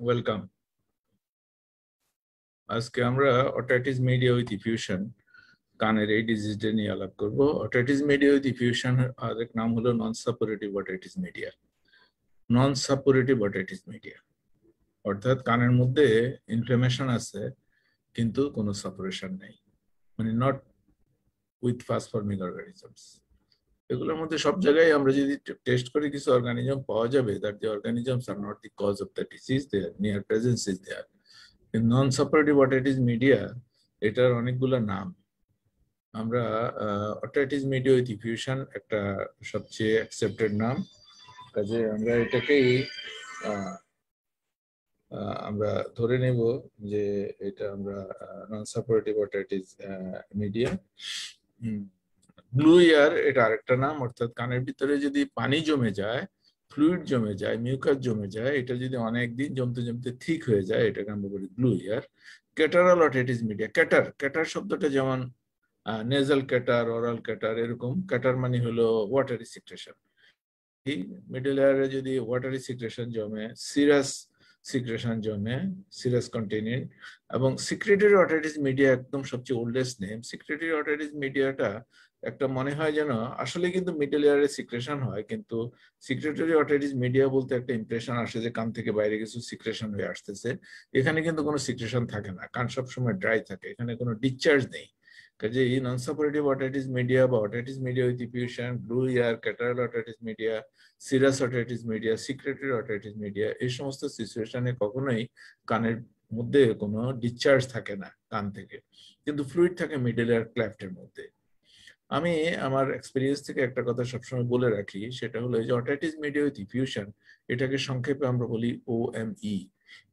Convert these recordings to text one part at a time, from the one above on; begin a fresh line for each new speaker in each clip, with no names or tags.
Welcome. আজকে আমরা otitis media with effusion কানের এই ডিজিজটা নিয়ে আলাপ করব। অটাইটিস মিডিয়া উইথ ইফিউশন আরেক নাম হলো নন সাপোরেটিভ অটাইটিস মিডিয়া। নন সাপোরেটিভ অটাইটিস মিডিয়া অর্থাৎ কানের মধ্যে ইনফ্লামেশন আছে কিন্তু কোনো সাপোরেশন নেই, মানে not with fast forming organisms. এগুলোর মধ্যে সব জায়গায় আমরা যদি টেস্ট করি কিছু অর্গানিজম পাওয়া যাবে, that the organisms are not the cause of the disease, there near presence is there. Non suppurative otitis media এটার অনেকগুলো নাম। আমরা অটাইটিস মিডিয়া উইথ ইফিউশন একটা সবচেয়ে অ্যাকসেপ্টেড নাম, কাজে আমরা এটাকেই আমরা ধরে নেব যে এটা আমরা নন সাপোরেটিভ অটাইটিস মিডিয়া। ব্লু ইয়ার এটা আরেকটা নাম, অর্থাৎ কানের ভিতরে যদি পানি জমে যায়, ফ্লুইড জমে যায়, মিউকাস জমে যায়, এটা যদি অনেক দিন জমতে জমতে ঠিক হয়ে যায় এটাকে আমরা বলি blue ear. Catarrhal otitis media, cater শব্দটা যেমন নেজাল ক্যাটার, ওরাল ক্যাটার, এরকম ক্যাটার মানে হলো ওয়াটারি সিক্রেশন। মিডল ইয়ারে যদি ওয়াটারি সিক্রেশন জমে, সিরাস সিক্রেশন জমে, সিরাস কন্টিনিউন, এবং সিক্রেটরি অটাইটিস মিডিয়া একদম সবচেয়ে ওল্ডেস্ট নেম। সিক্রেটরি অটাইটিস মিডিয়াটা একটা মনে হয় যেন আসলে কিন্তু মিডল ইয়ারে সিক্রেশন হয়, কিন্তু সিক্রেটরি অটাইটিস মিডিয়া বলতে একটা ইমপ্রেশন আসে যে কান থেকে বাইরে কিছু সিক্রেশন হয়ে আসতেছে। এখানে কিন্তু কোনো সিক্রেশন থাকে না, কান সবসময় ড্রাই থাকে, এখানে কোনো ডিসচার্জ নেই। কাজে এই নন সাপোরেটিভ অটাইটিস মিডিয়া বা otitis media with effusion, blue ear, catarrhal otitis media, serous otitis media, secretory otitis media, এই সমস্ত সিচুয়েশনে কখনোই কানের মধ্যে কোনো ডিসচার্জ থাকে না কান থেকে, কিন্তু ফ্লুইড থাকে মিডল ইয়ার ক্ল্যাফটের মধ্যে। আমি আমার এক্সপিরিয়েন্স থেকে একটা কথা সবসময় বলে রাখি, সেটা হলো যে অটাইটিস মিডিয়া উইথ ইফিউশন এটাকে সংক্ষেপে আমরা বলি OME।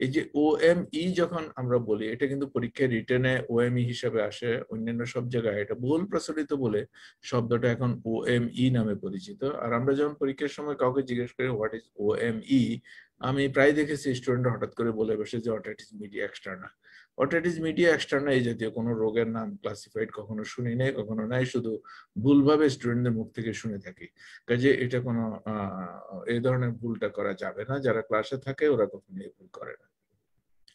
এই যে OME যখন আমরা বলি, এটা কিন্তু পরীক্ষায় রিটেনে OME হিসেবে আসে, অন্যান্য সব জায়গায় এটা বহুল প্রচলিত বলে শব্দটা এখন OME নামে পরিচিত। আর আমরা যখন পরীক্ষার সময় কাউকে জিজ্ঞেস করি হোয়াট ইজ OME, আমি প্রায় দেখেছি স্টুডেন্ট হঠাৎ করে বলে বসে যে otitis media externa. Otitis media externa এই জাতীয় কোনো রোগের নাম ক্লাসিফাইড কখনো শুনি নাই, কখনো নাই, শুধু ভুলভাবে স্টুডেন্টদের মুখ থেকে শুনে থাকি। কাজে এটা কোনো এই ধরনের ভুলটা করা যাবে না, যারা ক্লাসে থাকে ওরা কখনো এই ভুল করে না।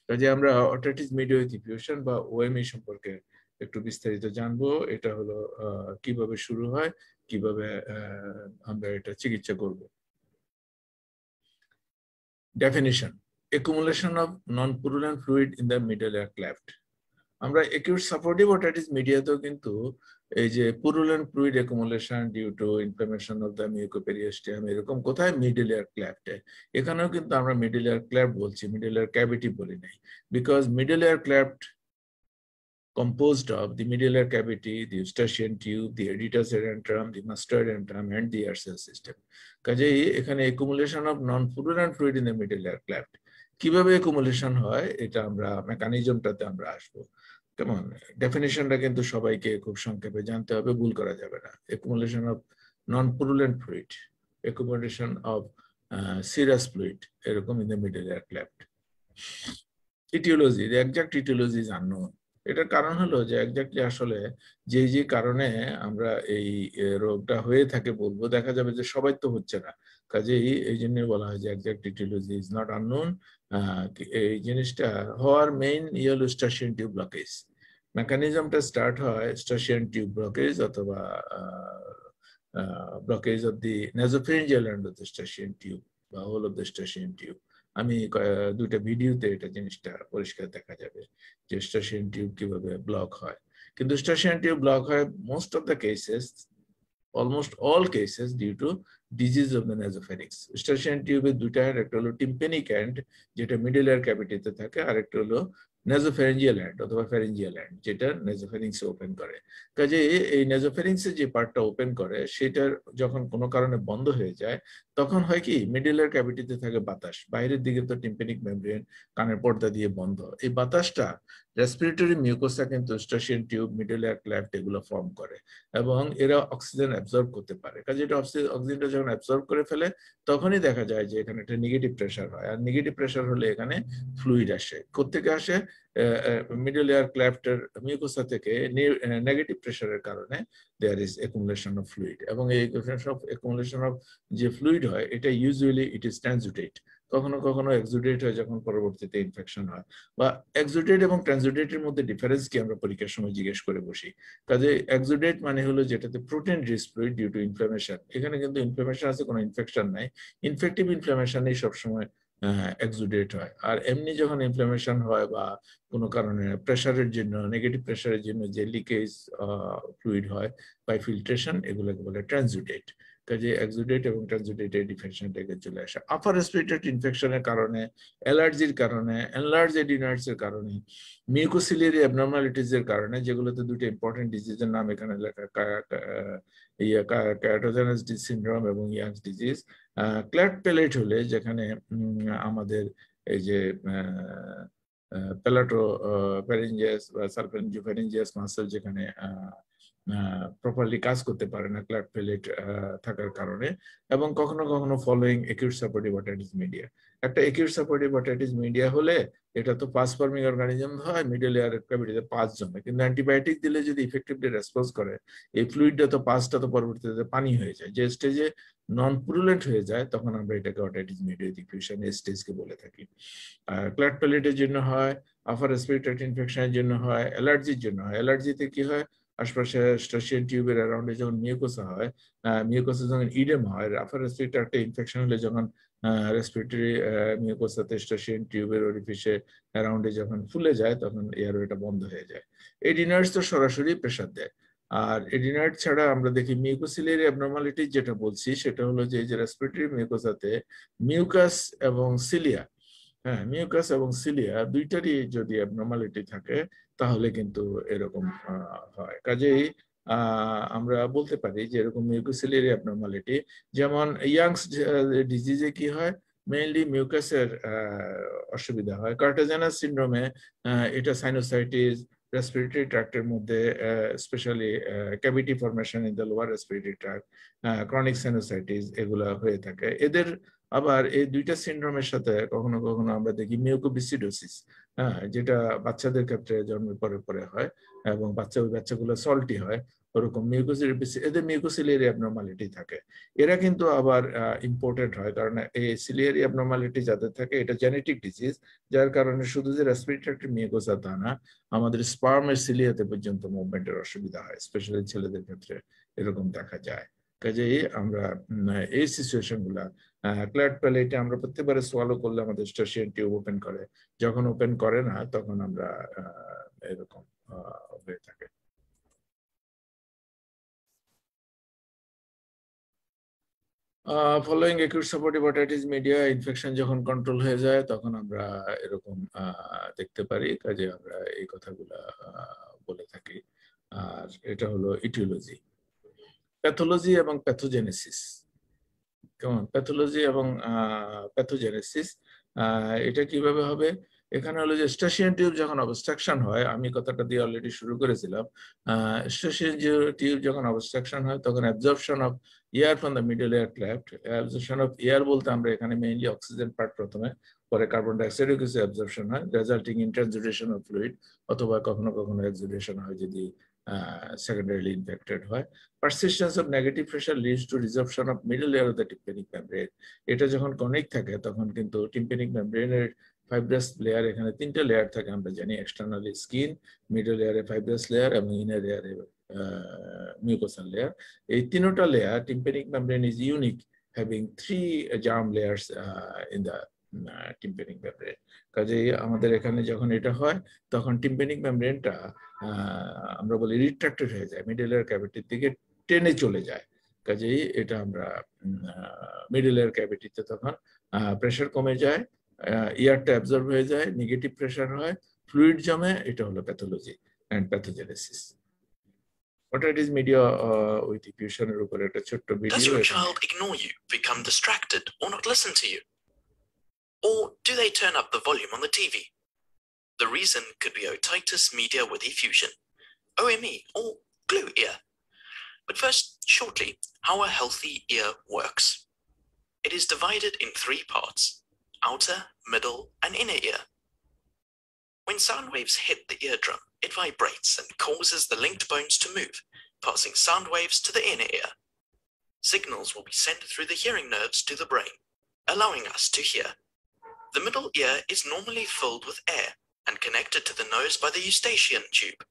কাজে আমরা অটাইটিস মিডিয়া উইথ ইফিউশন বা OME সম্পর্কে একটু বিস্তারিত জানবো। এটা হলো কিভাবে শুরু হয়, কিভাবে আমরা এটা চিকিৎসা করব। Definition: accumulation of non-purulent fluid in the middle ear cleft. আমরা acute supportive otitis মিডিয়াতেও কিন্তু এই যে purulent fluid accumulation due to inflammation of the mucoperiosteum, এরকম কোথায় মিডল ইয়ার ক্ল্যাফটে, এখানেও কিন্তু আমরা মিডল ইয়ার ক্ল্যাফট বলছি, মিডল ইয়ার ক্যাভিটি বলি নাই, because middle ear cleft composed of the middle ear cavity, the eustachian tube, the Editas aerantrum, the mustard antrum, and the air cell system. কাজেই এখানে accumulation of non-purulent fluid in the middle ear cleft কিভাবে accumulation হয় এটা আমরা মেকানিজমটাতে আমরা আসবো। কেমন ডেফিনিশনটা কিন্তু সবাইকে খুব সংক্ষেপে জানতে হবে, ভুল করা যাবে না। accumulation of non-purulent fluid, accumulation of serous fluid এরকম in the middle ear cleft. Etiology, the exact etiology is unknown. এটার কারণ হলো যে এক্স্যাক্টলি আসলে যে কারণে আমরা এই রোগটা হয়ে থাকে বলবো, দেখা যাবে যে সবাই তো হচ্ছে না, কাজেই এই জন্য বলা হয় যে exact etiology is not unknown. এই জিনিসটা হওয়ার মেইন হলো ইউস্টাচিয়ান টিউব ব্লকেজ। মেকানিজমটা স্টার্ট হয় ইউস্টাচিয়ান টিউব ব্লকেজ অথবা blockage of the nasopharyngeal end of the Eustachian tube বা whole of the Eustachian tube. আমি দুইটা ভিডিওতে এটা জিনিসটা পরিষ্কার দেখা যাবে যে ইউস্টাচিয়ান টিউব কিভাবে ব্লক হয়। কিন্তু ইউস্টাচিয়ান টিউব ব্লক হয় most of the cases, almost all cases due to disease of the nasopharynx. Eustachian টিউবের দুইটা, একটা হলো টিম্পেনিক এন্ড যেটা মিডল ইয়ার ক্যাভিটিতে থাকে, আর একটা হলো নাসোফেরিঞ্জিয়াল এন্ড অথবা ফ্যারিঞ্জিয়াল এন্ড যেটা নাসোফেরিংসে ওপেন করে। কাজে এই নাসোফেরিংসে যে পার্টটা ওপেন করে সেটার যখন কোনো কারণে বন্ধ হয়ে যায়, তখন হয় কি মিডল ইয়ার ক্যাভিটিতে থাকে বাতাস, বাইরের দিকে তো টিম্পেনিক মেমব্রেন কানের পর্দা দিয়ে বন্ধ, এই বাতাসটা রেসপিরেটরি মিউকোসা কিন্তু ইউস্টাচিয়ান টিউব, মিডল ইয়ার ক্ল্যাফট এগুলো ফর্ম করে এবং এরা অক্সিজেন অ্যাবজর্ব করতে পারে। কাজে এটা অক্সিজেনটা যখন অ্যাবজর্ব করে ফেলে তখনই দেখা যায় যে এখানে একটা নেগেটিভ প্রেশার হয়, আর নেগেটিভ প্রেশার হলে এখানে ফ্লুইড আসে। কোত্থেকে আসে? মিডল ইয়ার ক্ল্যাফটের মিউকোসা থেকে নেগেটিভ প্রেশারের কারণে there is accumulation of fluid, এবং এই অ্যাকুমুলেশন অফ যে ফ্লুইড হয় এটা ইউজুয়ালি ইট ইজ ট্রানজিটেড, কখনো কখনো এক্সুডেট হয় যখন পরবর্তীতে ইনফেকশন হয়। বা এক্সুডেট এবং ট্রানজুডেটের মধ্যে ডিফারেন্স কি আমরা পরীক্ষার সময় জিজ্ঞেস করে বসি। কাজে এক্সুডেট মানে হলো যেটাতে protein rich fluid due to inflammation, এখানে কিন্তু ইনফ্লামেশন আছে, কোনো ইনফেকশন নাই, ইনফেক্টিভ ইনফ্লামেশনই সবসময় এক্সুডেট হয়। আর এমনি যখন ইনফ্লামেশন হয় বা কোনো কারণে প্রেসারের জন্য, নেগেটিভ প্রেসারের জন্য যে লিকেজ ফ্লুইড হয় বাই ফিল্ট্রেশন, এগুলোকে বলে ট্রানজুডেট। কাজে এক্সুডেট এবং ট্রানজুডেটের ডিফারেন্সিয়েশনটাকে চলে আসে। আপার রেসপিরেটরি ইনফেকশনের কারণে, অ্যালার্জির কারণে, এনলার্জ এডিনয়েডস এর কারণে, মিউকোসিলিয়ারি অ্যাবনর্মালিটিস এর কারণে, যেগুলোতে দুটো ইম্পর্টেন্ট ডিজিজের নাম এখানে লেখা, ক্যাটোজেনাস সিনড্রোম এবং ইয়াংস ডিজিজ। ক্ল্যাট প্যালেট হলে, যেখানে আমাদের এই যে প্যালাটো ফ্যারিঞ্জিয়াস বা সালফেনজিওফ্যারিঞ্জিয়াস মাসল যেখানে প্রপারলি কাজ করতে পারে না ক্ল্যাট প্যালেট থাকার কারণে, এবং কখনো কখনো following acute supportive otitis media. একটা একিউট সাপোর্টিভ অটাইটিস মিডিয়া হলে এটা তো পাস ফর্মিং অর্গানিজম হয়, মিডল এয়ার ক্যাভিটিতে পাস জমে, কিন্তু অ্যান্টিবায়োটিক দিলে যদি ইফেক্টিভলি রেসপন্স করে, এই ফ্লুইডটা তো পাসটা তো পরবর্তীতে পানি হয়ে যায়, যে স্টেজে নন পুরুলেন্ট হয়ে যায়, তখন আমরা এটাকে অটাইটিস মিডিয়া ডিফিউশন স্টেজকে বলে থাকি। ক্ল্যাট প্যালেটের জন্য হয়, আপার রেসপিরেটরি ইনফেকশনের জন্য হয়, অ্যালার্জির জন্য হয়। অ্যালার্জিতে কি হয়, আশপাশে স্টাশিয়ান টিউবের অ্যারাউন্ডে যখন মিউকোসা হয়, মিউকোসা যখন ইডেম হয়, আপার রেসপিরেটরি ইনফেকশন হলে যখন রেসপিরেটরি মিউকোসাতে স্টাশিয়ান টিউবের ওরিফিসে অ্যারাউন্ডে যখন ফুলে যায়, তখন এয়ারওয়েটা বন্ধ হয়ে যায়। এডিনয়েডস তো সরাসরি প্রেসার দেয়। আর এডিনয়েড ছাড়া আমরা দেখি মিউকোসিলিয়ারি অ্যাবনর্মালিটি যেটা বলছি, সেটা হলো যে এই যে রেসপিরেটরি মিউকোসাতে মিউকাস এবং সিলিয়া, মিউকাস এবং সিলিয়া দুইটারই যদি অ্যাবনর্মালিটি থাকে, তাহলে কিন্তু এরকম হয়। কাজেই আমরা বলতে পারি যে এরকম মিউকোসিলিয়ারি অ্যাবনর্মালিটি, যেমন ইয়াংস ডিজিজে কি হয়, মেইনলি মিউকাসের অসুবিধা হয়। কার্টাজেনাস সিনড্রোমে এটা সাইনোসাইটিস, রেসপিরেটরি ট্র্যাক্টের মধ্যে specially cavity formation in the lower respiratory tract, chronic sinusitis, এগুলো হয়ে থাকে। এদের আবার এই দুইটা সিনড্রোমের সাথে কখনো কখনো আমরা দেখি মিউকোবিসিডোসিস, যেটা বাচ্চাদের ক্ষেত্রে জন্মের পরে পরে হয়, এবং ওই বাচ্চাগুলো সল্টি হয়, ওরকম এদের মিউকোসিলিয়ারি অ্যাবনর্মালিটি থাকে। এরা কিন্তু আবার ইম্পোর্টেড হয়, কারণ এই সিলিয়ারি অ্যাবনর্মালিটি যাদের থাকে, এটা জেনেটিক ডিজিজ, যার কারণে শুধু যে রেসপিরেটরি মিউকোসা তা না, আমাদের স্পার্মের সিলিয়াতে পর্যন্ত মুভমেন্টের অসুবিধা হয়, স্পেশালি ছেলেদের ক্ষেত্রে এরকম দেখা যায়। কাজেই আমরা এই সিচুয়েশন গুলা, ক্ল্যাট প্যালেটে আমরা প্রত্যেকবারে সোয়ালো করলে আমাদের স্টাশিয়ান টিউব ওপেন করে, যখন ওপেন করে না তখন আমরা এরকম হয়ে থাকে। Following acute supportive otitis media, infection যখন কন্ট্রোল হয়ে যায়, তখন আমরা এরকম দেখতে পারি। কাজে আমরা এই কথাগুলা বলে থাকি। আর এটা হলো ইটিওলজি। প্যাথোলজি এবং প্যাথোজেনেসিস। কেমন প্যাথোলজি এবং প্যাথোজেনেসিস, এটা কিভাবে হবে? এখানে হলো যে স্টাশিয়ান টিউব যখন অবস্ট্রাকশন হয়, আমি কথাটা দিয়ে অলরেডি শুরু করেছিলাম, স্টাশিয়ান টিউব যখন অবস্ট্রাকশন হয়, তখন absorption of ear from the middle ear cleft, absorption of ear বলতে আমরা এখানে মেইনলি অক্সিজেন পার্ট প্রথমে, পরে কার্বন ডাইঅক্সাইডের কিছু অ্যাবজর্পশন হয়, রেজাল্টিং ইন ট্রানজুডেশন অফ ফ্লুইড, অথবা কখনো কখনো এক্সুডেশন হয় যদি সেকেন্ডারিলি ইনফেক্টেড হয়। Persistence of negative pressure leads to resorption of middle layer of the tympanic membrane. এটা যখন কনিক থাকে, তখন কিন্তু টিম্পেনিক মেমব্রেনের ফাইব্রাস লেয়ার, এখানে তিনটা লেয়ার থাকে আমরা জানি, এক্সটার্নালি স্কিন, মিডল লেয়ারে ফাইব্রাস লেয়ার এবং ইনার লেয়ারে মিউকোসাল লেয়ার। এই তিনটা layer, tympanic membrane is unique, having 3 germ layers in the tympanic membrane. কাজেই আমাদের এখানে যখন এটা হয়, তখন টিম্পেনিক মেমব্রেনটা আমরা বলি রিট্রাক্টেড হয়ে যায়, মিডল লেয়ার ক্যাভিটির দিকে টেনে চলে যায়। কাজেই এটা আমরা মিডল এয়ার ক্যাভিটিতে তখন প্রেসার কমে যায়, এয়ারটা অ্যাবজর্ব হয়ে যায়, নেগেটিভ প্রেসার হয়, ফ্লুইড জমে। এটা হলো pathology and pathogenesis. Otitis media with ডিফিউশনের উপরে একটা ছোট্ট video.
Does your child ignore you, become distracted, or not listen to you? Or do they turn up the volume on the TV? The reason could be otitis media with effusion, OME, or glue ear. But first, shortly, how a healthy ear works. It is divided in 3 parts: outer, middle, and inner ear. When sound waves hit the eardrum, it vibrates and causes the linked bones to move, passing sound waves to the inner ear. Signals will be sent through the hearing nerves to the brain, allowing us to hear. The middle ear is normally filled with air and connected to the nose by the eustachian tube,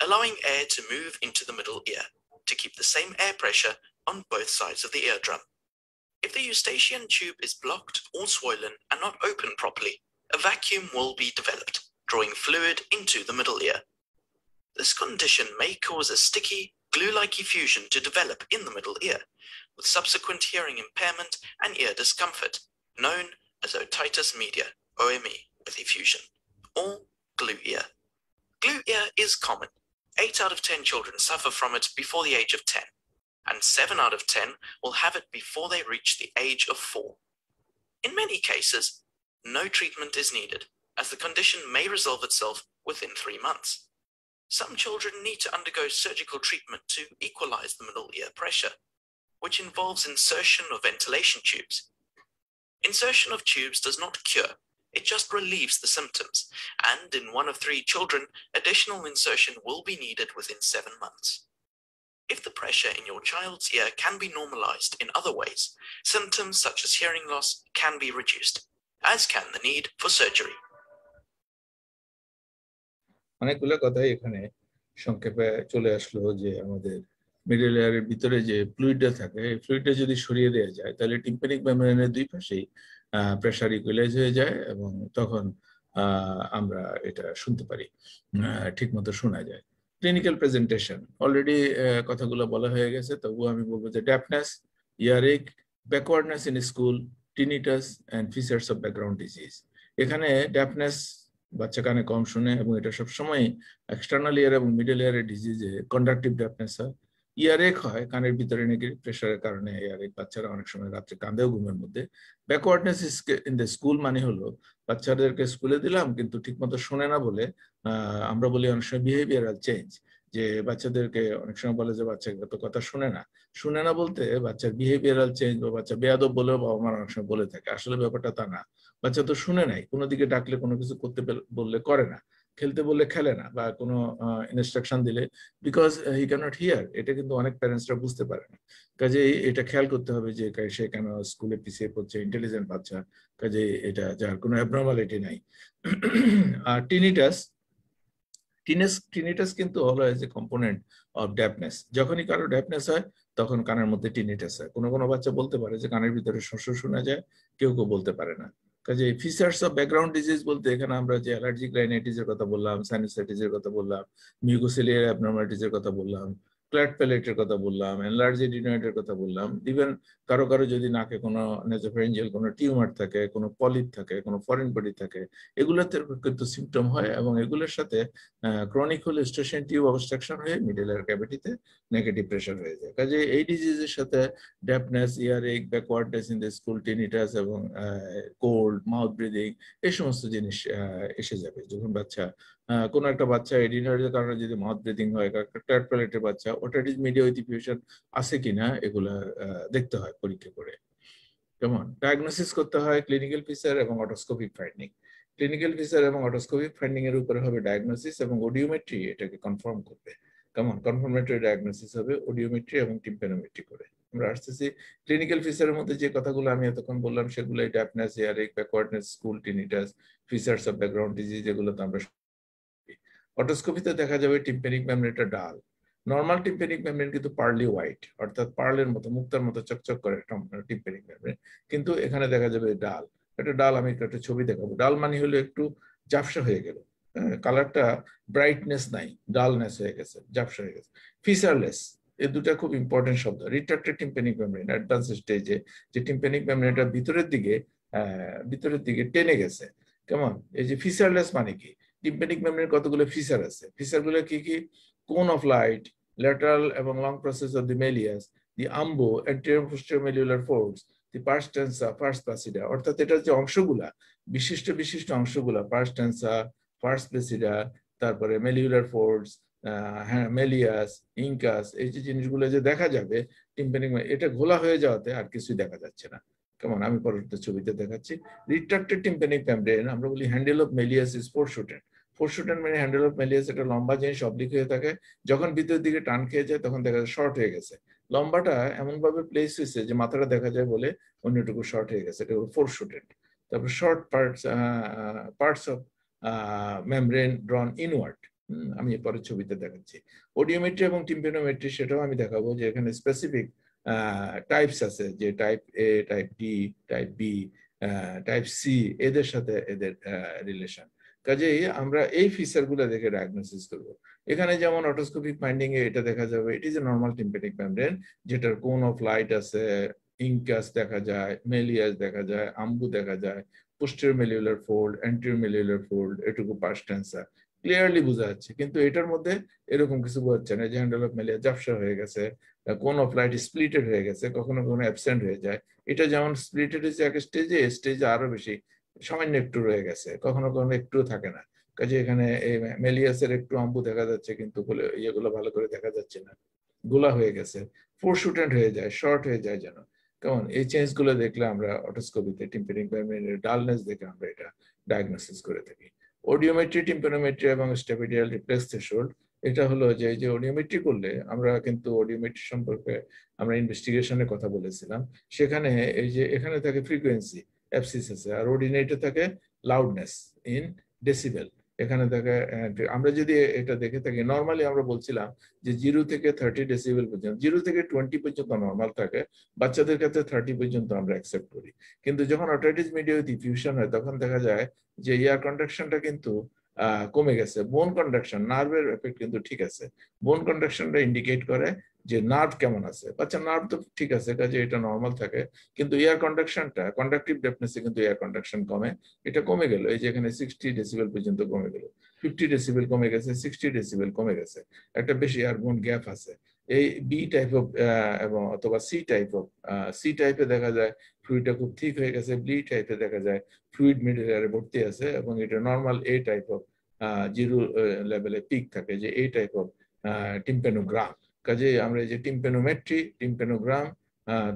allowing air to move into the middle ear to keep the same air pressure on both sides of the eardrum. If the eustachian tube is blocked or swollen and not open properly, a vacuum will be developed, drawing fluid into the middle ear. This condition may cause a sticky, glue-like effusion to develop in the middle ear, with subsequent hearing impairment and ear discomfort, known as otitis media, OME, with effusion, or glue ear. Glue ear is common. 8 out of 10 children suffer from it before the age of 10, and 7 out of 10 will have it before they reach the age of 4. In many cases, no treatment is needed, as the condition may resolve itself within 3 months. Some children need to undergo surgical treatment to equalize the middle ear pressure, which involves insertion of ventilation tubes. Insertion of tubes does not cure, it just relieves the symptoms, and in 1 of 3 children, additional insertion will be needed within 7 months. If the pressure in your child's ear can be normalized in other ways, symptoms such as hearing loss can be reduced, as can the need for surgery.
অনেকগুলো কথাই এখানে সংক্ষেপে চলে আসলো যে আমাদের middle এয়ারের ভিতরে যে ফ্লুইডটা থাকে এই ফ্লুইডটা যদি সরিয়ে দেওয়া যায় তাহলে টিম্প্যানিক মেমব্রেনের দুই পাশেই প্রেসার ইকুয়ালাইজ হয়ে যায় এবং তখন আমরা এটা শুনতে পারি, ঠিকমতো শোনা যায়। ক্লিনিক্যাল প্রেজেন্টেশন অলরেডি কথাগুলো বলা হয়ে গেছে, তবুও আমি বলবো যে deafness, earache, backwardness in school, tinnitus and features of background disease. এখানে ডেফনেস বাচ্চা কানে কম শুনে এবং এটা সবসময় এক্সটার্নাল ইয়ার এবং মিডল ইয়ারের ডিজিজে কন্ডাক্টিভ ডেফনেস হয়। ইয়ারেক হয় কানের ভিতরে নেগেটিভ প্রেশারের কারণে, ইয়ারেক বাচ্চারা অনেক সময় রাত্রে কাঁদেও ঘুমের মধ্যে। ব্যাকওয়ার্ডনেস ইন দ্য স্কুল মানে হলো বাচ্চাদেরকে স্কুলে দিলাম কিন্তু ঠিকমতো শোনে না বলে আমরা বলি অনেক সময় বিহেভিয়ারাল চেঞ্জ, যে বাচ্চাদেরকে অনেক সময় বলে যে বাচ্চা তো কথা শুনে না বলতে বাচ্চার বিহেভিয়ারাল চেঞ্জ বা বাচ্চা বেয়াদব বলেও বাবা মারা অনেক সময় বলে থাকে। আসলে ব্যাপারটা তা না, বাচ্চা তো শুনে নাই, কোনো দিকে ডাকলে কোনো কিছু করতে বললে করে না, খেলতে বললে খেলে না, বা কোনো ইনস্ট্রাকশন দিলে বিকজ হি ক্যানট হিয়ার, এটা কিন্তু অনেক প্যারেন্টসরা বুঝতে পারে না। কাজেই এটা খেয়াল করতে হবে যে সে কেন স্কুলে পিছিয়ে পড়ছে, ইন্টেলিজেন্ট বাচ্চা, কাজেই এটা যার কোনো অ্যাবনর্মালিটি নাই। আর টিনিটাস কিন্তু হলো এজ এ কম্পোনেন্ট অফ ডেফনেস। যখনই কারো ডেফনেস হয় তখন কানের মধ্যে টিনিটাস হয়। কোনো বাচ্চা বলতে পারে যে কানের ভিতরে শস্য শোনা যায়, কেউ বলতে পারে না। কাজে ফিচার্স অফ ব্যাকগ্রাউন্ড ডিজিজ বলতে এখানে আমরা যে অ্যালার্জিক রাইনাইটিসের কথা বললাম, সাইনোসাইটিসের কথা বললাম, মিউকোসিলিয়ার অ্যাবনর্মালিটিসের কথা বললাম, ক্ল্যাট প্যালেটের কথা বললাম, এনলার্জ এডিনোয়েডের কথা বললাম। ইভেন কারো যদি নাকে কোনো নেজোফ্যারিঞ্জিয়াল কোনো টিউমার থাকে, কোনো পলিপ থাকে, কোনো ফরেন বডি থাকে, এগুলোতে কিন্তু সিমটম হয় এবং এগুলোর সাথে ক্রনিক হলে স্টেশন টিউব অবস্ট্রাকশন হয়ে মিডল এয়ার ক্যাভিটিতে নেগেটিভ প্রেশার হয়ে যায়। কাজে এই ডিজিজের সাথে deafness, earache, backwardness in the school, tinnitus এবং কোল্ড, মাউথ ব্রিদিং, এই সমস্ত জিনিস এসে যাবে যখন কোনো একটা বাচ্চা এডিনোয়েডের কারণে যদি মাউথ ব্রিদিং হয়, ক্ল্যাট প্যালেটের বাচ্চা, ওটাইটিস মিডিয়া উইথ ইফিউশন আছে কিনা এগুলা দেখতে হয় পরীক্ষা করে। কেমন ডায়াগনোসিস করতে হয় ক্লিনিক্যাল ফিচার এবং অটোস্কোপিক ফাইন্ডিং। ক্লিনিক্যাল ফিচার এবং অটোস্কোপিক ফাইন্ডিং এর উপরে হবে ডায়াগনোসিস এবং অডিওমেট্রি এটাকে কনফার্ম করবে। কেমন কনফার্মেটরি ডায়াগনোসিস হবে অডিওমেট্রি এবং টিম্প্যানোমেট্রি করে। আমরা আসতেছি ক্লিনিক্যাল ফিচারের মধ্যে যে কথাগুলো আমি এতক্ষণ বললাম সেগুলো deafness, earache, backwardness, school, tinnitus, features of background disease, এগুলো তো আমরা। অটোস্কোপিতে দেখা যাবে টিম্প্যানিক মেমব্রেনটা ডাল। নর্মাল টিম্প্যানিক মেমব্রেন কিন্তু পার্লি হোয়াইট, অর্থাৎ পার্লের মতো, মুক্তার মতো চকচক করে টিম্প্যানিক মেমব্রেন, কিন্তু এখানে দেখা যাবে ডাল। একটা ডাল, আমি একটা ছবি দেখাবো। ডাল মানে হলো একটু ঝাপসা হয়ে গেল, কালারটা ব্রাইটনেস নাই, ডালনেস হয়ে গেছে, ঝাপসা হয়ে গেছে। ফিচারলেস, এই দুটা খুব ইম্পর্টেন্ট শব্দ। রিট্রাক্টেড টিম্প্যানিক মেমব্রেন অ্যাডভান্স স্টেজে যে টিম্প্যানিক মেমব্রেনটা ভিতরের দিকে টেনে গেছে। কেমন এই যে ফিচারলেস মানে কি? টিম্প্যানিক মেমব্রেনের কতগুলো ফিচার আছে। ফিচারগুলো কি কি? কোন অফ লাইট, ল্যাটারাল এবং long process of the malleus, the umbo, anterior posterior malleolar folds, the pars tensa, pars flaccida, অর্থাৎ এটার যে অংশগুলা, বিশিষ্ট অংশগুলা, পার্স টেন্সা, পার্স প্লাসিডা, তারপরে মেলিউলার ফোল্ডস, মেলিয়াস, ইনকাস, এই যে জিনিসগুলো যে দেখা যাবে টিম্প্যানিক, এটা ঘোলা হয়ে যাওয়াতে আর কিছুই দেখা যাচ্ছে না। কেমন আমি পরবর্তী ছবিতে দেখাচ্ছি। রিট্রাক্টেড টিম্প্যানিক মেমব্রেন আমরা বলি হ্যান্ডেল অফ মেলিয়াস ইজ ফোরশুটেড। ফোরশুটেড মানে হ্যান্ডেল অফ মেলিয়াস, এটা লম্বা জিনিস, অবলিক হয়ে থাকে, যখন ভিতরের দিকে টান খেয়ে যায় তখন দেখা যায় শর্ট হয়ে গেছে। লম্বাটা এমন ভাবে প্লেস হয়েছে যে মাথাটা দেখা যায় বলে অন্যটুকু শর্ট হয়ে গেছে, এটা হলো ফোরশুটেড। তারপর short parts of membrane ড্রন inward. আমি পরের ছবিতে দেখাচ্ছি। অডিওমেট্রি এবং টিম্পেনোমেট্রি সেটাও আমি দেখাবো যে এখানে স্পেসিফিক টাইপস আছে, যে type A, type D, type B, type C, এদের সাথে এদের রিলেশন। কাজেই আমরা এই ফিচার গুলো দেখে ডায়াগনোসিস করবো। এখানে যেমন অটোস্কোপিক ফাইন্ডিং এ এটা দেখা যাবে, it is a normal tympanic membrane, যেটার কোন অফ লাইট আছে, ইনকাস দেখা যায়, মেলিয়াস দেখা যায়, আম্বু দেখা যায়, পোস্টেরিয়র মেলিউলার ফোল্ড, অ্যান্টেরিয়র মেলিউলার ফোল্ড, এটুকু পাস টেন্সার ক্লিয়ারলি বোঝা যাচ্ছে। কিন্তু এটার মধ্যে এরকম কিছু বোঝা যাচ্ছে না, যে হ্যান্ডেল অফ মেলিয়া ঝাপসা হয়ে গেছে, কোন অফ লাইট স্প্লিটেড হয়ে গেছে, কখনো কখনো অ্যাবসেন্ট হয়ে যায়। এটা যেমন স্প্লিটেড হয়েছে এক স্টেজে, স্টেজে আরো বেশি সামান্য একটু রয়ে গেছে, কখনো কখনো একটু থাকে না। কাজে এখানে মেলিয়াসের একটু আম্বু দেখা যাচ্ছে, কিন্তু ইয়েগুলো ভালো করে দেখা যাচ্ছে না, গোলা হয়ে গেছে, ফোরশুটেন্ট হয়ে যায়, শর্ট হয়ে যায় যেন। কেমন এই চেঞ্জ গুলো দেখলে আমরা অটোস্কোপিতে টিম্পেনিক মেমব্রেনের ডালনেস দেখে আমরা এটা ডায়াগনোসিস করে থাকি। অডিওমেট্রি, টিম্পেনোমেট্রি এবং স্ট্যাপিডিয়াল রিফ্লেক্স থ্রেশহোল্ড, এটা হলো যে অডিওমেট্রি করলে আমরা কিন্তু অডিওমেট্রি সম্পর্কে আমরা ইনভেস্টিগেশনের কথা বলেছিলাম। সেখানে এই যে এখানে থাকে ফ্রিকোয়েন্সি অ্যাবসিস আছে, আর অর্ডিনেটে থাকে লাউডনেস ইন ডেসিবেল। এখানে থাকে আমরা যদি এটা দেখে থাকি, নর্মালি আমরা বলছিলাম যে 0 থেকে 30 ডেসিবেল পর্যন্ত, 0 থেকে 20 পর্যন্ত নর্মাল থাকে, বাচ্চাদের ক্ষেত্রে 30 পর্যন্ত আমরা অ্যাকসেপ্ট করি। কিন্তু যখন অটাইটিস মিডিয়া উইথ ডিফিউশন হয়, তখন দেখা যায় যে এয়ার কন্ডাকশনটা কিন্তু কমে গেছে। বোন কন্ডাকশন, নার্ভের এফেক্ট কিন্তু ঠিক আছে। বোন কন্ডাকশনটা ইন্ডিকেট করে যে নার্ভ কেমন আছে, বাচ্চা নার্ভ তো ঠিক আছে, কাজে এটা নর্মাল থাকে। কিন্তু এয়ার কন্ডাকশনটা, কন্ডাকটিভ ডেফনেসে কিন্তু এয়ার কন্ডাকশন কমে, এটা কমে গেল। এই যে এখানে 60 ডেসিবেল পর্যন্ত কমে গেল, 50 ডেসিবেল কমে গেছে, 60 ডেসিবেল কমে গেছে, একটা বেশি এয়ারবোন গ্যাপ আছে। এই বি টাইপ অফ এবং অথবা সি টাইপে দেখা যায় ফ্লুইডটা খুব ঠিক হয়ে গেছে, বি টাইপে দেখা যায় ফ্লুইড মিডল এয়ারে ভর্তি আছে, এবং এটা normal A type of zero লেভেলে পিক থাকে, যে এই টাইপ অফ টিম্পেনোগ্রাম। কাজে আমরা এই যে টিম্পেনোমেট্রি, টিম্পেনোগ্রাম,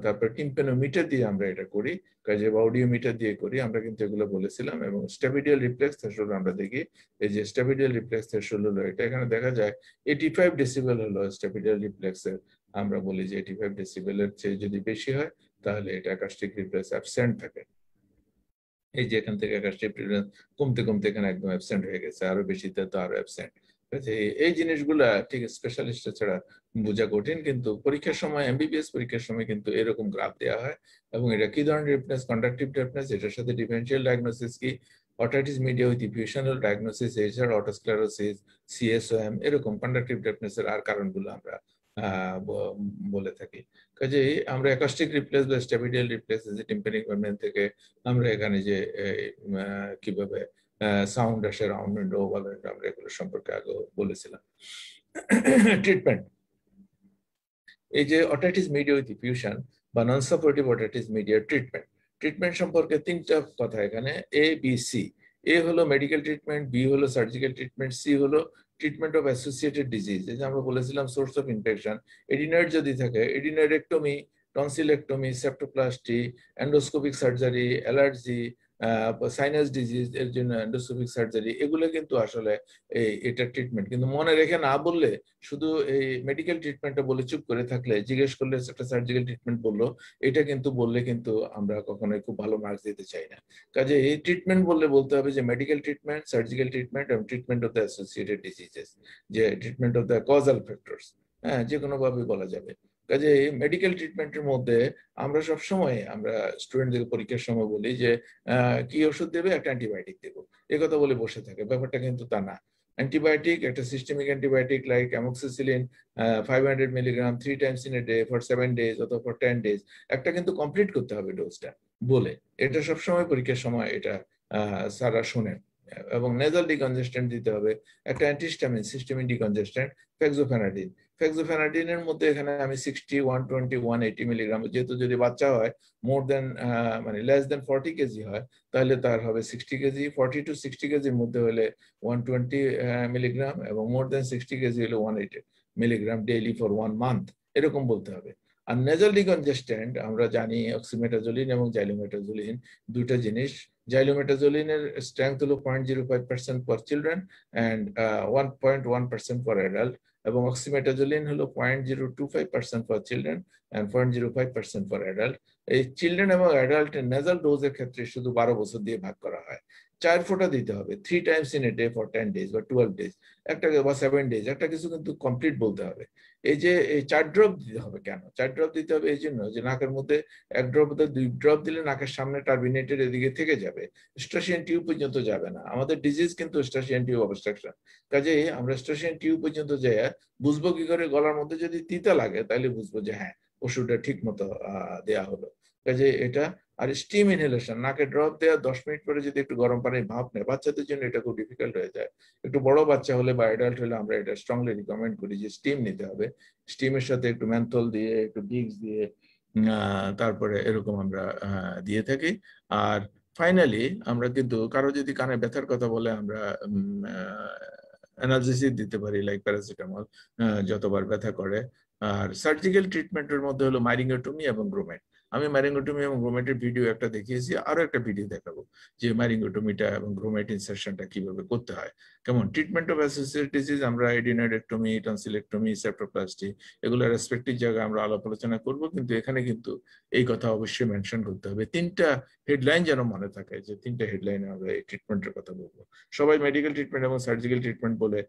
তারপর টিম্পেনোমিটার দিয়ে আমরা এটা করি, কাজে বা অডিওমিটার দিয়ে করি, আমরা কিন্তু এগুলো বলেছিলাম। এবং স্ট্যাপিডিয়াল রিফ্লেক্স থ্রেশহোল্ড আমরা দেখি, এই যে স্ট্যাপিডিয়াল রিফ্লেক্স থ্রেশহোল্ড হলো এটা, এখানে দেখা যায় 85 ডেসিবেল হলো স্ট্যাপিডিয়াল রিফ্লেক্সের। আমরা বলি যে 85 ডেসিবেলের চেয়ে যদি বেশি হয়, তাহলে এটা অ্যাকাস্টিক রিফ্লেক্স অ্যাবসেন্ট থাকে। এই যে এখান থেকে অ্যাকাস্টিক রিফ্লেক্স কমতে কমতে এখানে একদম অ্যাবসেন্ট হয়ে গেছে, আরো বেশিতে তো আরো অ্যাবসেন্ট। এই জিনিসগুলা ঠিক স্পেশালিস্ট ছাড়া বোঝা কঠিন, কিন্তু পরীক্ষার সময়, এমবিবিএস পরীক্ষার সময় কিন্তু এরকম গ্রাফ দেওয়া হয়। এবং এটা কি ধরনের ডিফনেস, কন্ডাকটিভ ডিফনেস, এটার সাথে ডিফারেনশিয়াল ডায়াগনোসিস কি, অটাইটিস মিডিয়া উইথ ডিফিউশনাল ডায়াগনোসিস, এছাড়া অটোস্ক্লেরোসিস, সিএসওএম, এরকম কন্ডাকটিভ ডিফনেসের আর কারণগুলো আমরা বলে থাকি। কাজেই আমরা অ্যাকাস্টিক রিফ্লেক্স বা স্ট্যাপিডিয়াল রিফ্লেক্স টিম্পানিক মেমব্রেন থেকে আমরা এখানে যে কিভাবে সাউন্ড আসে, রাউন্ড উইন্ডো, ওভাল উইন্ডো, আমরা এগুলো সম্পর্কে আগে বলেছিলাম। ট্রিটমেন্ট, এই যে অটাইটিস মিডিয়া উইথ ডিফিউশন বা নন সাপোর্টিভ অটাইটিস মিডিয়া ট্রিটমেন্ট সম্পর্কে তিনটা কথা এখানে, এ বি সি। এ হলো মেডিকেল ট্রিটমেন্ট, বি হলো সার্জিক্যাল ট্রিটমেন্ট, সি হলো ট্রিটমেন্ট অফ অ্যাসোসিয়েটেড ডিজিজ। এই যে আমরা বলেছিলাম সোর্স অফ ইনফেকশন, এডিনয়েড যদি থাকে, adenoidectomy, tonsillectomy, septoplasty, endoscopic surgery, allergy, sinus disease এর জন্য এন্ডোস্কোপিক সার্জারি, এগুলো কিন্তু আসলে এটা ট্রিটমেন্ট। কিন্তু মনে রেখে না বললে, শুধু এই মেডিকেল ট্রিটমেন্টটা বলে চুপ করে থাকলে, জিজ্ঞেস করলে একটা সার্জিক্যাল ট্রিটমেন্ট বললো, এটা কিন্তু বললে কিন্তু আমরা কখনোই খুব ভালো মার্কস দিতে চাই না। কাজে এই ট্রিটমেন্ট বললে বলতে হবে যে মেডিকেল ট্রিটমেন্ট, সার্জিক্যাল ট্রিটমেন্ট এবং treatment of the associated diseases, যে treatment of the causal factors, হ্যাঁ, যে কোনো ভাবে বলা যাবে। কাজে মেডিকেল ট্রিটমেন্টের মধ্যে আমরা সবসময় আমরা স্টুডেন্টদের পরীক্ষার সময় বলি যে কি ওষুধ দেবে, একটা অ্যান্টিবায়োটিক দেবো, এ কথা বলে বসে থাকে। ব্যাপারটা কিন্তু তা না। অ্যান্টিবায়োটিক, একটা systemic antibiotic like amoxicillin 500 milligram 3 times in a day for 7 days অথবা for 10 days, একটা কিন্তু কমপ্লিট করতে হবে ডোজটা বলে। এটা সবসময় পরীক্ষার সময় এটা স্যাররা শোনেন। এবং নেজাল ডিকনজেস্ট্যান্ট দিতে হবে, একটা অ্যান্টিহিস্টামিন, সিস্টেমিক ডিকনজেস্ট্যান্ট, ফেক্সোফেনাডিন। ফেক্সোফেনাডিনের মধ্যে এখানে আমি 60, 120, 180 মিলিগ্রাম, যেহেতু যদি বাচ্চা হয় মোর দেন মানে লেস দেন 40 কেজি হয়, তাহলে তার হবে 60 কেজি, 40 to 60 কেজির মধ্যে হলে 120 মিলিগ্রাম, এবং মোর দেন 60 কেজি হলে 180 মিলিগ্রাম ডেইলি ফর 1 month, এরকম বলতে হবে। আর নেজাল ডিকনজেস্ট্যান্ট আমরা জানি অক্সিমেটাজোলিন এবং জাইলোমেটাজোলিন দুটো জিনিস। জাইলোমেটাজোলিনের স্ট্রেংথ হলো 0.05% for children and 1.1% for adult, এবং অক্সিমেটাজোলিন হলো 0.025% for children and 0.05% for adult. এই চিলড্রেন এবং অ্যাডাল্টের নেজাল ডোজের ক্ষেত্রে শুধু 12 বছর দিয়ে ভাগ করা হয়। 4 ফোঁটা দিতে হবে 3 times in a day for 10 days বা 12 days, একটা বা 7 days, একটা কিছু কিন্তু কমপ্লিট বলতে হবে। এই যে এই 4 ড্রপ দিতে হবে কেন? 4 ড্রপ দিতে হবে এই জন্য যে নাকের মধ্যে 1 ড্রপ 2 ড্রপ দিলে নাকের সামনে টার্বিনেটের এদিকে থেকে যাবে, স্টাশিয়ান টিউব পর্যন্ত যাবে না। আমাদের ডিজিজ কিন্তু স্টাশিয়ান টিউব অবস্ট্রাকশন। কাজেই আমরা স্টাশিয়ান টিউব পর্যন্ত যাই বুঝবো কি করে? গলার মধ্যে যদি তিতা লাগে তাহলে বুঝবো যে হ্যাঁ ওষুধটা ঠিক মতো দেয়া হলো। কাজে এটা। আর স্টিম ইনহেলেশন, নাকে ড্রপ দেওয়া 10 মিনিট পরে যদি একটু গরম পানির ভাপ নেয়, বাচ্চাদের জন্য এটা খুব ডিফিকাল্ট হয়ে যায়। একটু বড় বাচ্চা হলে বা অ্যাডাল্ট হলে আমরা এটা স্ট্রংলি রিকমেন্ড করি যে স্টিম নিতে হবে। স্টিমের সাথে একটু মেন্থল দিয়ে, একটু ভিক্স দিয়ে, তারপরে এরকম আমরা দিয়ে থাকি। আর ফাইনালি আমরা কিন্তু কারো যদি কানে ব্যথার কথা বলে আমরা অ্যানালজেসিক দিতে পারি, লাইক প্যারাসিটামল, যতবার ব্যথা করে। আর সার্জিক্যাল ট্রিটমেন্টের মধ্যে হলো মাইরিঙ্গোটমি এবং গ্রোমেট। আমি মাইরিঙ্গোটমি এবং গ্রোমেটের ভিডিও একটা দেখিয়েছি, আরো একটা ভিডিও দেখাবো যে মাইরিঙ্গোটমিটা এবং গ্রোমেট ইনসারশনটা কিভাবে করতে হয়। কেমন ট্রিটমেন্ট অফ অ্যাসোসিয়েটেড ডিজিজ, আমরা এডিনোইডেক্টমি, টনসিলেক্টমি, সেপ্টোপ্লাস্টি, এগুলো রেসপেক্টিভ জায়গায় আমরা আলাপ আলোচনা করবো। কিন্তু এখানে কিন্তু এই কথা অবশ্যই মেনশন করতে হবে, 3টা হেডলাইন যেন মনে থাকে, যে 3টা হেডলাইনে আমরা এই ট্রিটমেন্টের কথা বলবো। সবাই মেডিকেল ট্রিটমেন্ট এবং সার্জিক্যাল ট্রিটমেন্ট বলে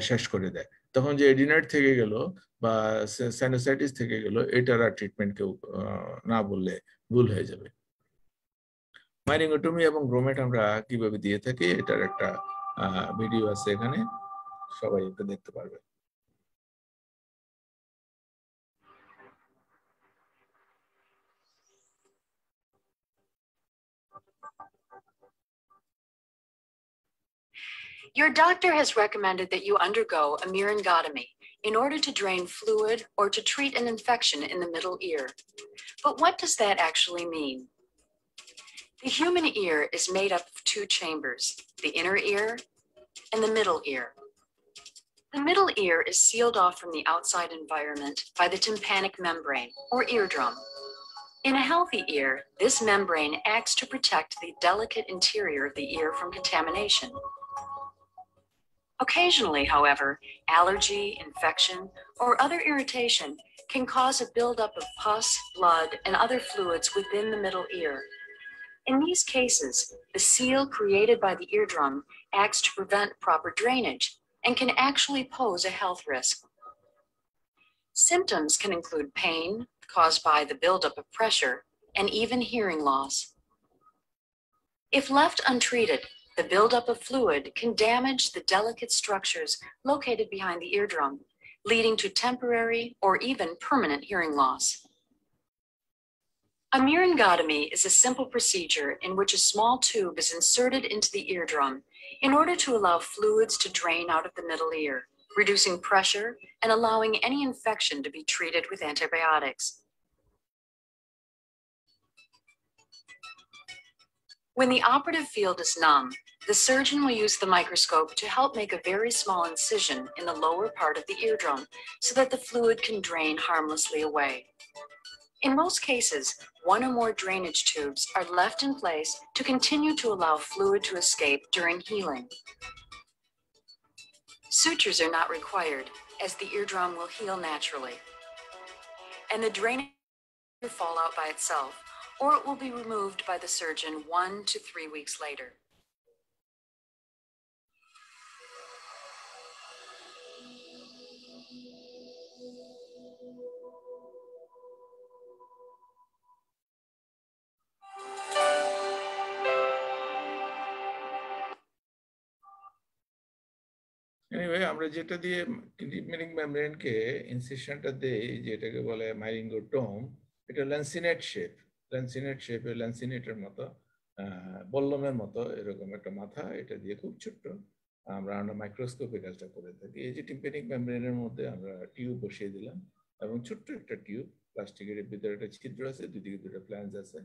শেষ করে দেয়, তখন যে এডিনয়েড থেকে গেল বা সাইনোসাইটিস থেকে গেল, এটার আর ট্রিটমেন্ট কেউ না বললে ভুল হয়ে যাবে। মাইরিঙ্গোটমি এবং গ্রোমেট আমরা কিভাবে দিয়ে থাকি এটার একটা ভিডিও আছে এখানে, সবাই একটু দেখতে পারবে।
Your doctor has recommended that you undergo a myringotomy in order to drain fluid or to treat an infection in the middle ear. But what does that actually mean? The human ear is made up of 2 chambers, the inner ear and the middle ear. The middle ear is sealed off from the outside environment by the tympanic membrane, or eardrum. In a healthy ear, this membrane acts to protect the delicate interior of the ear from contamination. Occasionally, however, allergy, infection, or other irritation can cause a buildup of pus, blood, and other fluids within the middle ear. In these cases, the seal created by the eardrum acts to prevent proper drainage and can actually pose a health risk. Symptoms can include pain caused by the buildup of pressure and even hearing loss. If left untreated, the buildup of fluid can damage the delicate structures located behind the eardrum, leading to temporary or even permanent hearing loss. A myringotomy is a simple procedure in which a small tube is inserted into the eardrum in order to allow fluids to drain out of the middle ear, reducing pressure and allowing any infection to be treated with antibiotics. When the operative field is numb, the surgeon will use the microscope to help make a very small incision in the lower part of the eardrum so that the fluid can drain harmlessly away. In most cases, 1 or more drainage tubes are left in place to continue to allow fluid to escape during healing. Sutures are not required, as the eardrum will heal naturally. And the drainage will fall out by itself, or it will be removed by the surgeon 1 to 3 weeks later.
Anyway, আমরা যেটা দিয়ে tympanic মেমব্রেনকে ইনসিশনটা দেই, যেটাকে বলে মাইরিঙ্গোটোম, এটা ল্যান্সিনেট shape, ল্যান্সিনেটের মতো, বল্লমের মতো এরকম একটা মাথা, এটা দিয়ে খুব ছোট্ট আমরা মাইক্রোস্কোপে কাজটা করে থাকি। এই যে টিম্পানিক মেমব্রেনের মধ্যে আমরা টিউব বসিয়ে দিলাম, এবং ছোট্ট একটা টিউব, প্লাস্টিকের ভিতরে একটা ছিদ্র আছে, দুদিকে 2টা ফ্ল্যাঞ্জ আছে,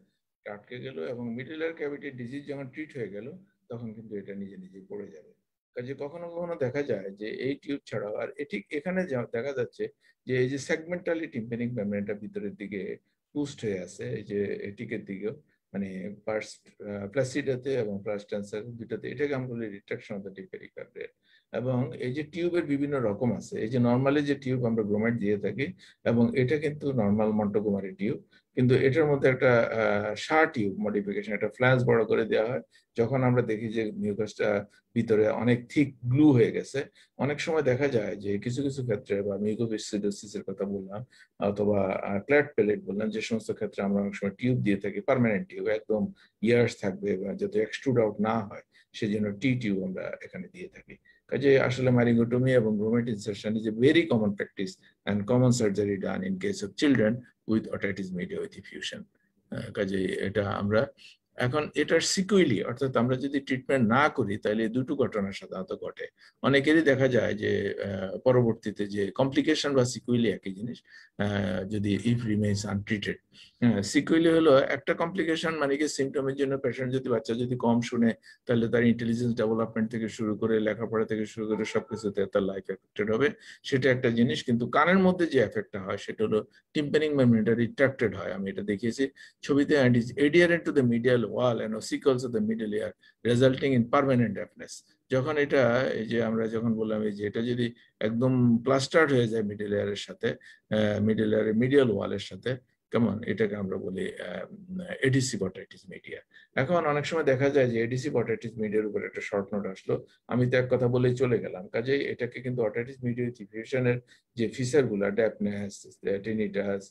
আটকে গেল, এবং মিডল ইয়ার ক্যাভিটি ডিজিজ যখন ট্রিট হয়ে গেল তখন কিন্তু এটা নিজে নিজে পড়ে যাবে। কাজে কখনো কখনো দেখা যায় যে এই টিউব ছাড়াও আর এটি এখানে দেখা যাচ্ছে যে এই যে সেগমেন্টালি টিম্পানিক মেমব্রেনটা ভিতরের দিকে পুস্ট হয়ে আছে, এই যে এটিকের দিকেও মানে প্লাসিডাতে এবং প্লাস টেন্সার দুটাতে, এটাকে আমরা বলি retraction of the tympanic membrane. এবং এই যে টিউবের বিভিন্ন রকম আছে, এই যে নর্মালি যে টিউব আমরা গ্রোমেট দিয়ে থাকি এবং এটা কিন্তু নর্মাল মন্টোগোমারি টিউব, কিন্তু এটার মধ্যে একটা শার টিউব মডিফিকেশন, একটা ফ্ল্যাশ বড় করে দেওয়া হয় যখন আমরা দেখি যে মিউকাসটা ভিতরে অনেক থিক গ্লু হয়ে গেছে। অনেক সময় দেখা যায় যে কিছু কিছু ক্ষেত্রে বা মিউকোভিসিডোসিসের কথা বললাম অথবা ক্ল্যাট প্যালেট বললাম, যে সমস্ত ক্ষেত্রে আমরা অনেক সময় টিউব দিয়ে থাকি, পার্মানেন্ট টিউব একদম ইয়ার্স থাকবে যাতে এক্সট্রুড আউট না হয়, সেজন্য টি টিউব আমরা এখানে দিয়ে থাকি। কাজে আসলে মাইরিঙ্গোটমি এবং grommet insertion is a very common practice and common surgery done in case of children with otitis media with effusion. কাজে এটা আমরা এখন এটার সিকুয়েলি, অর্থাৎ আমরা যদি ট্রিটমেন্ট না করি তাহলে দুটো ঘটনা সাধারণত ঘটে। অনেকেরই দেখা যায় যে পরবর্তীতে যে কমপ্লিকেশন বা সিকুয়েলি একই জিনিস, যদি ইফ রিমেইনস আনট্রিটেড। সিকুয়েলি হলো একটা কমপ্লিকেশন, মানে কি সিমটমের জন্য পেশেন্ট যদি বাচ্চা যদি কম শুনে তাহলে তার ইন্টেলিজেন্স ডেভেলপমেন্ট থেকে শুরু করে লেখাপড়া থেকে শুরু করে সবকিছুতে তার লাইফ এফেক্টেড হবে, সেটা একটা জিনিস। কিন্তু কানের মধ্যে যে এফেক্টটা হয় সেটা হলো টিম্পানিক মেমব্রেনটা রিট্রাক্টেড হয়, আমি এটা দেখিয়েছি ছবিতে, and is adherent to the medial wall and ossicles of the middle ear resulting in permanent deafness. যখন এটা এই যে আমরা যখন বললাম এই যে এটা যদি একদম প্লাস্টার্ড হয়ে যায় মিডল এয়ারের সাথে, মিডল এয়ারের মিডিয়াল ওয়ালের সাথে, কেমন, এটাকে আমরা বলি এডিসি অটাইটিস মিডিয়া। এখন অনেক সময় দেখা যায় যে এডিসি অটাইটিস মিডিয়ার উপর একটা শর্ট নোট আসলো, আমি তো এক কথা বলেই চলে গেলাম। কাজেই এটাকে কিন্তু অটাইটিস মিডিয়া উইথ ইফিউশনের যে ফিচারগুলো, ডেফনেস, টিনিটাস,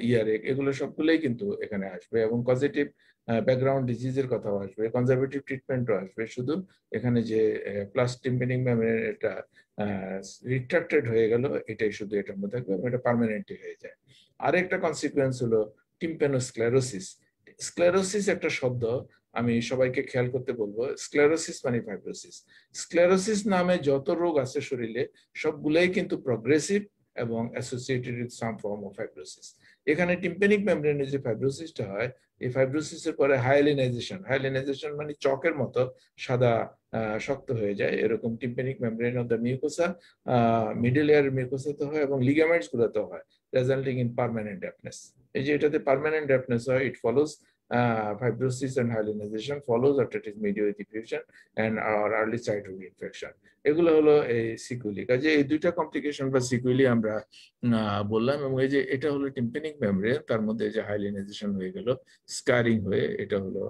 ইয়ারেক, এগুলো সবগুলোই কিন্তু এখানে আসবে এবং পজিটিভ ব্যাকগ্রাউন্ড ডিজিজের কথাও আসবে, কনজারভেটিভ ট্রিটমেন্টও আসবে। শুধু এখানে যে প্লাস টিম্পানিক মেমব্রেন এটা রিট্রাক্টেড হয়ে গেল, এটাই শুধু এটার মধ্যে থাকবে এবং এটা পার্মানেন্টলি হয়ে যায়। আরেকটা কনসিকুয়েন্স হলো টিম্পানোস্ক্লেরোসিস। স্ক্লেরোসিস একটা শব্দ আমি সবাইকে খেয়াল করতে বলবো। স্ক্লেরোসিস মানে ফাইব্রোসিস। স্ক্লেরোসিস নামে যত রোগ আছে শরীরে সবগুলোই কিন্তু প্রগ্রেসিভ এবং associated with some form of fibrosis. এখানে টিম্পানিক মেমব্রেনের যে ফাইব্রোসিসটা হয়, এই ফাইব্রোসিসের পরে হায়ালিনাইজেশন, হায়ালিনাইজেশন মানে চকের মতো সাদা শক্ত হয়ে যায়, এরকম tympanic membrane of the mucosa, middle ear মিউকোসাতে হয় এবং লিগামেন্টস গুলোতে হয়, রেজাল্টিং ইন পার্মানেন্ট ডেফনেস। এই যে এটাতে পার্মানেন্ট ডেফনেস হয়, ইট follows fibrosis and hyalinization, follows otitis media with effusion and our early childhood infection. এগুলো হলো এই সিকুয়েলি। কাজে এই দুইটা কমপ্লিকেশন বা সিকুয়েলি আমরা বললাম। এবং এই যে এটা হলো টিম্পানিক মেমব্রেন, তার মধ্যে যে হাইলিনাইজেশন হয়ে গেল, স্কারিং হয়ে, এটা হলো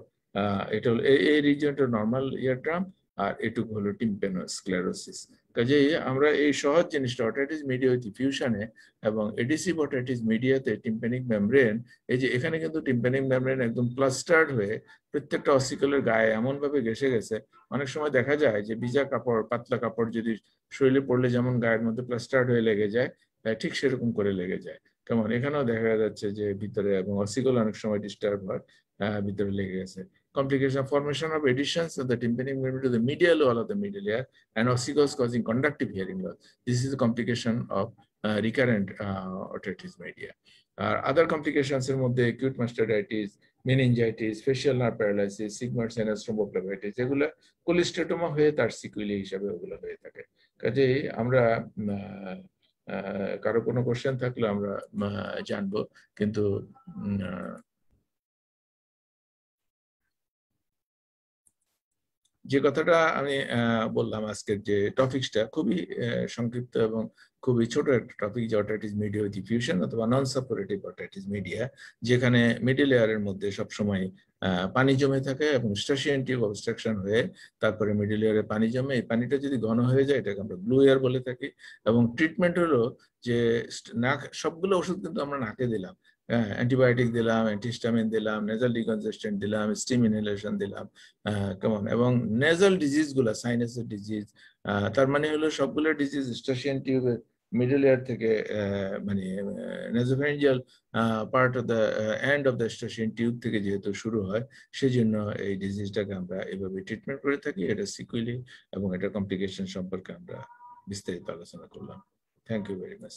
এই রিজিয়নটা নর্মাল ইয়ারড্রাম, আর এটুকু হলো টিম্পানোস্ক্লেরোসিস। কাজেই আমরা এই সহজ জিনিসটা অটাইটিস মিডিয়া উইথ ইফিউশনে এবং এডিসিভ অটাইটিস মিডিয়াতে টিম্পানিক মেমব্রেন, এই যে এখানে কিন্তু টিম্পানিক মেমব্রেন একদম প্লাস্টার্ড হয়ে প্রত্যেকটা অসিকলের গায়ে এমন ভাবে ঘেঁষে গেছে, অনেক সময় দেখা যায় যে ভিজা কাপড়, পাতলা কাপড় যদি শরীরে পড়লে যেমন গায়ের মধ্যে প্লাস্টার্ড হয়ে লেগে যায়, ঠিক সেরকম করে লেগে যায়। কেমন এখানেও দেখা যাচ্ছে যে ভিতরে, এবং অসিকল অনেক সময় ডিস্টার্ব হয়, ভিতরে লেগে গেছে। Complication, formation of adhesions of the tympanic membrane to the medial wall of the middle ear and ossicles causing conductive hearing loss. This is a complication of recurrent otitis media. Other complications এর মধ্যে acute mastocytitis, meningitis, facial nerve paralysis, sigmoid sinus thrombophlebitis, এগুলো কোলিস্টেটোমা হয়ে তার সিকুয়েলি হিসাবে ওগুলো হয়ে থাকে। কাজেই আমরা কারো কোনো কোশ্চেন থাকলে আমরা জানবো, কিন্তু যে কথাটা আমি বললাম, আজকের যে টপিকসটা খুবই সংক্ষিপ্ত এবং খুবই ছোট একটা টপিক, যে অটাইটিস মিডিয়া উইথ ইফিউশন অথবা নন সাপোরেটিভ অটাইটিস মিডিয়া, যেখানে মিডল এয়ারের মধ্যে সবসময় পানি জমে থাকে এবং স্টাশিয়ান টিউব অবস্ট্রাকশন হয়ে তারপরে মিডল এয়ারে পানি জমে, এই পানিটা যদি ঘন হয়ে যায় এটাকে আমরা ব্লু এয়ার বলে থাকি। এবং ট্রিটমেন্ট হলো যে নাক, সবগুলো ওষুধ কিন্তু আমরা নাকে দিলাম, অ্যান্টিবায়োটিক দিলাম, অ্যান্টিহিস্টামিন দিলাম, নেজাল ডিকনজেস্টেন্ট দিলাম, স্টিম ইনহেলেশন দিলাম, কেমন, এবং নেজাল ডিজিজ গুলা, সাইনাসের ডিজিজ, তার মানে হলো সবগুলো ডিজিজ স্টাশিয়ান টিউবের মিডল এয়ার থেকে, মানে nasopharyngeal part of the end of the Eustachian tube থেকে যেহেতু শুরু হয়, সেই জন্য এই ডিজিজটাকে আমরা এভাবে ট্রিটমেন্ট করে থাকি। এটা সিকুয়েলি এবং এটা কমপ্লিকেশন সম্পর্কে আমরা বিস্তারিত আলোচনা করলাম। Thank you very much.